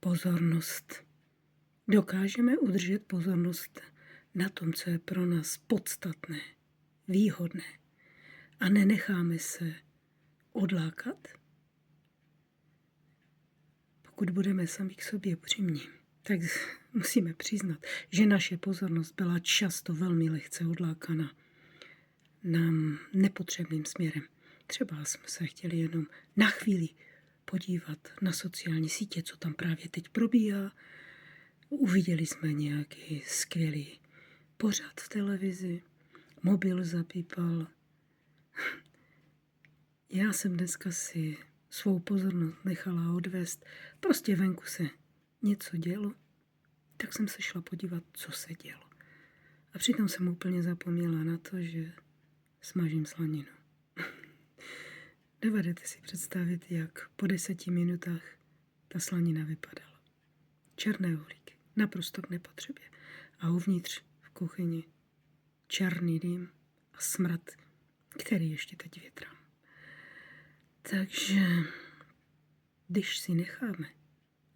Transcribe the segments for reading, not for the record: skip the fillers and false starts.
Pozornost. Dokážeme udržet pozornost na tom, co je pro nás podstatné, výhodné a nenecháme se odlákat? Pokud budeme sami k sobě upřímní, tak musíme přiznat, že naše pozornost byla často velmi lehce odlákána nám nepotřebným směrem. Třeba jsme se chtěli jenom na chvíli podívat na sociální sítě, co tam právě teď probíhá. Uviděli jsme nějaký skvělý pořad v televizi, mobil zapípal. Já jsem dneska si svou pozornost nechala odvést. Prostě venku se něco dělo, tak jsem se šla podívat, co se dělo. A přitom jsem úplně zapomněla na to, že smažím slaninu. Dovedete si představit, jak po 10 minutách ta slanina vypadala. Černé uhlíky, naprosto k nepotřebě. A uvnitř v kuchyni černý dým a smrad, který ještě teď větrám. Takže když si necháme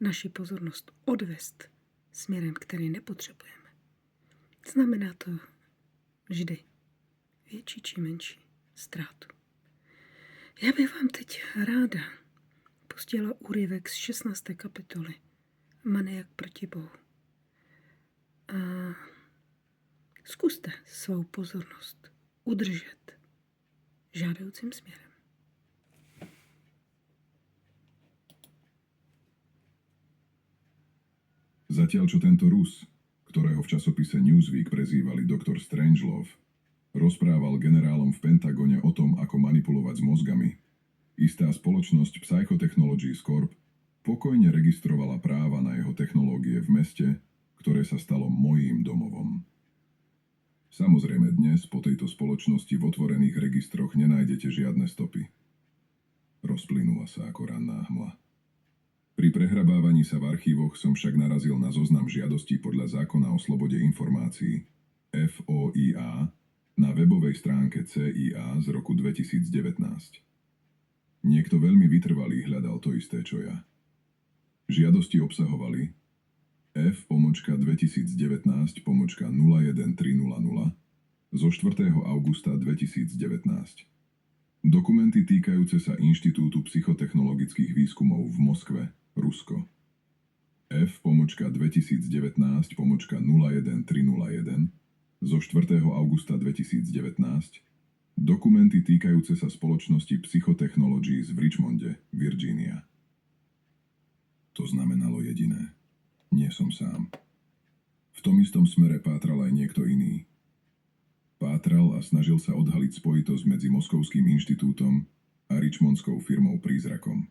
naši pozornost odvést směrem, který nepotřebujeme, znamená to vždy větší či menší ztrátu. Já bych vám teď ráda pustila úryvek z 16. kapitoly Maniak proti Bohu. A zkuste svou pozornost udržet žádoucím směrem. Zatiaľ, čo tento Rus, ktorého v časopise Newsweek prezývali Dr. Strangelove, rozprával generálom v Pentagone o tom, ako manipulovať s mozgami, istá spoločnosť Psychotechnologies Corp pokojne registrovala práva na jeho technológie v meste, ktoré sa stalo mojím domovom. Samozrejme dnes po tejto spoločnosti v otvorených registroch nenájdete žiadne stopy. Rozplynula sa ako ranná hmla. Pri prehrabávaní sa v archívoch som však narazil na zoznam žiadostí podľa zákona o slobode informácií FOIA na webovej stránke CIA z roku 2019. Niekto veľmi vytrvalý hľadal to isté, čo ja. Žiadosti obsahovali F-2019-01300 zo 4. augusta 2019. Dokumenty týkajúce sa Inštitútu psychotechnologických výskumov v Moskve, Rusko. F-2019-01301 zo 4. augusta 2019. Dokumenty týkajúce sa spoločnosti Psychotechnologies v Richmonde, Virginia. To znamenalo jediné. Nie som sám. V tom istom smere pátral aj niekto iný. Pátral a snažil sa odhaliť spojitosť medzi Moskovským inštitútom a richmondskou firmou Prízrakom.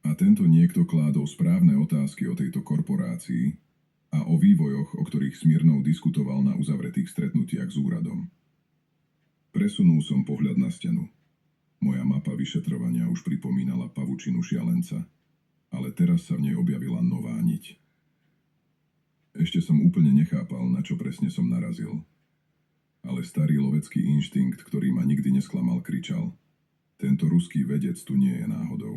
A tento niekto kládol správne otázky o tejto korporácii a o vývojoch, o ktorých Smirnov diskutoval na uzavretých stretnutiach s úradom. Presunul som pohľad na stenu. Moja mapa vyšetrovania už pripomínala pavučinu šialenca, ale teraz sa v nej objavila nová niť. Ešte som úplne nechápal, na čo presne som narazil. Ale starý lovecký inštinkt, ktorý ma nikdy nesklamal, kričal: tento ruský vedec tu nie je náhodou.